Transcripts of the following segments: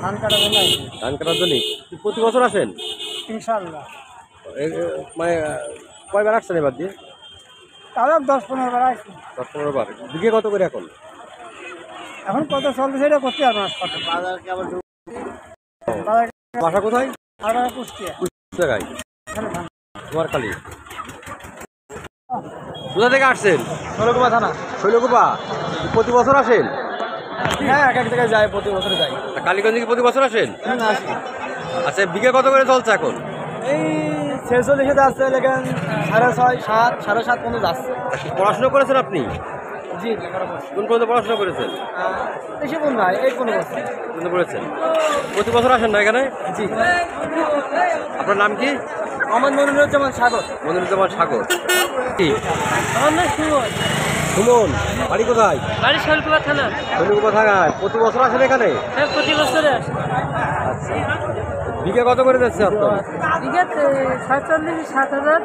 ধান কাটার জন্য আইছি। ধান কাটার জন্য প্রতি বছর আসেন? ইনশাআল্লাহ। মানে কয়বার আসছেন এবার দিয়ে? তাও 10-15 বার আইছি। 10-15 বার। বিঘে কত করে এখন? এখন কত চলছে সেটা করতে পারবো না। বাজার বাসা কোথায়? আর কুষ্টিয়া। জায়গায় এখানে ধান। তোমার খালি কোথা থেকে আসছেন? শৈলকুপা থানা। শৈলকুপা। প্রতি বছর আসেন? হ্যাঁ, এক জায়গায় যাই, প্রতি বছরে যাই। কালীগঞ্জে কি প্রতি বছর আসেন? আসি। আচ্ছা, বিঘে কত করে চলছে এখন? এই 46 যাচ্ছে, লেখেন 6.5, 7, 7.5 পর্যন্ত যাচ্ছে। পড়াশোনা করেছেন আপনি? জি, লেখাপড়া করছি। কোন পর্যন্ত পড়াশোনা করেছেন? বেশি কোন নাই, এই 15 বছর। পর্যন্ত করেছেন। প্রতি বছর আসেন না এখানে? জি। আপনার নাম কি? আমার মনিরুজ্জামান সাগর। মনিরুজ্জামান সাগর। কি আমার নাম সুমন। সুমন। বাড়ি কোথায়? বাড়ি শৈলকুপা থানা। শৈলকুপা থানায়। প্রতি বছর আসেন এখানে? হ্যাঁ, প্রতি বছরে আসে। আচ্ছা, বিঘে কত করে যাচ্ছে আপনার? বিঘাতে 47, 7,000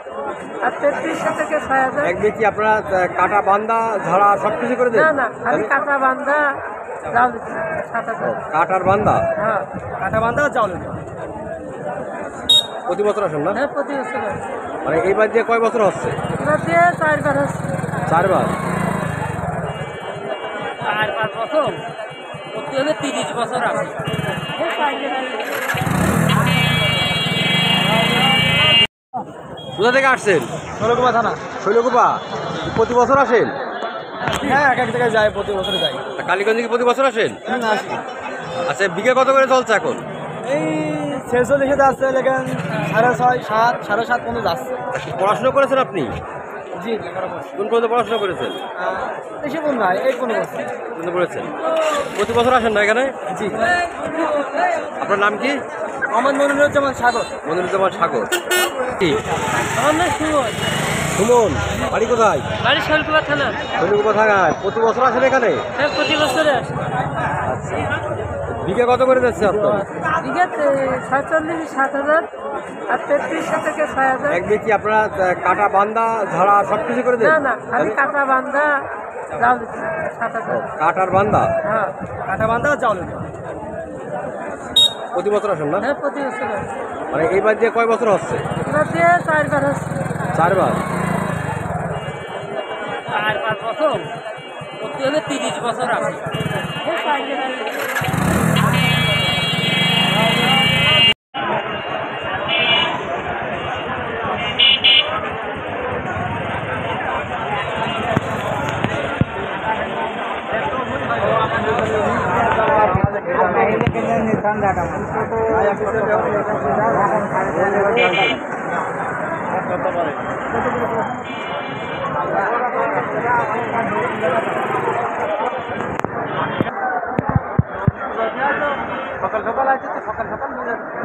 আর 33 থেকে 6,000। এক বিঘে কি আপনারা কাটা বান্দা ঝাড়া সব কিছু করে দেন? না না, খালি কাটা বান্ধা যাও 7,000। কাটার বান্দা? হ্যাঁ, কাটা বান্ধা যাও। প্রতি বছর আসেন না? হ্যাঁ, প্রতি বছর আসে। মানে এইবার দিয়ে কয় বছর হচ্ছে? এবার দিয়ে 4 বার হচ্ছে। 4 বার। 4 বছর প্রতি হলে 30 বছর আছে। কোথা থেকে আসছেন? শৈলকুপা থানা। শৈলকুপা। প্রতি বছর আসেন? হ্যাঁ, এক জায়গায় যাই, প্রতি বছরে যাই। কালীগঞ্জে কি প্রতি বছর আসেন? আসি। আচ্ছা, বিঘে কত করে চলছে এখন? এই 46 যাচ্ছে, লেখেন 6.5, 7, 7.5 পর্যন্ত যাচ্ছে। পড়াশোনা করেছেন আপনি? জি, লেখাপড়া করছি। কোন পর্যন্ত পড়াশোনা করেছেন? বেশি কোন নাই, এই 15 বছর। পর্যন্ত করেছেন। প্রতি বছর আসেন না এখানে? জি। আপনার নাম কি? আমার মনিরুজ্জামান সাগর। মনিরুজ্জামান সাগর। কি আমার নাম সুমন। সুমন। বাড়ি কোথায়? বাড়ি শৈলকুপা থানা। শৈলকুপা থানায়। প্রতি বছর আসেন এখানে? হ্যাঁ, প্রতি বছরে আসে। আচ্ছা, বিঘে কত করে যাচ্ছে আপনার? বিঘাতে 47, 7,000 আর 33 থেকে 6,000। এক বিঘে কি আপনারা কাটা বান্দা ঝাড়া সব কিছু করে দেন? না না, খালি কাটা বান্ধা যাও 7,000। কাটার বান্দা? হ্যাঁ, কাটা বান্ধা যাও। প্রতি বছর আসেন না? হ্যাঁ, প্রতি বছর আসে। মানে এইবার দিয়ে কয় বছর হচ্ছে? এবার দিয়ে 4 বার হচ্ছে। 4 বার। 4 বছর প্রতি হলে 30 বছর আছে। সকাল সকাল আছে তো, সকাল সকাল নিয়ে যাচ্ছে।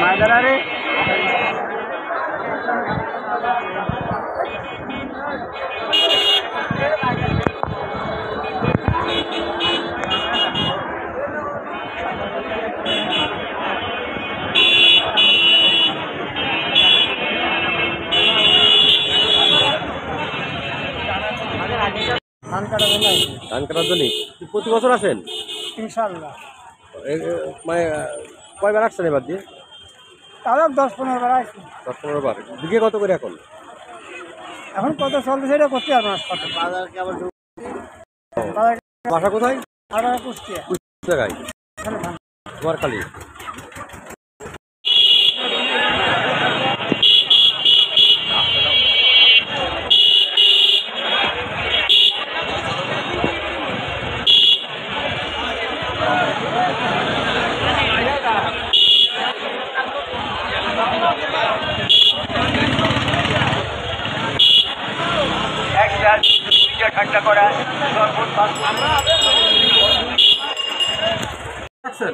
মাদারে ধান কাটার জন্য আইছি। ধান কাটার জন্য প্রতি বছর আসেন? ইনশাআল্লাহ। মানে কয়বার আসছেন এবার দিয়ে? তাও 10-15 বার আইছি। 10-15 বার। বিঘে কত করে এখন? এখন কত চলছে সেটা করতে পারবো না। বাসা কোথায়? আর কুষ্টিয়া। জায়গায় এখানে ধান। তোমার খালি অপেক্ষা করা রাখছেন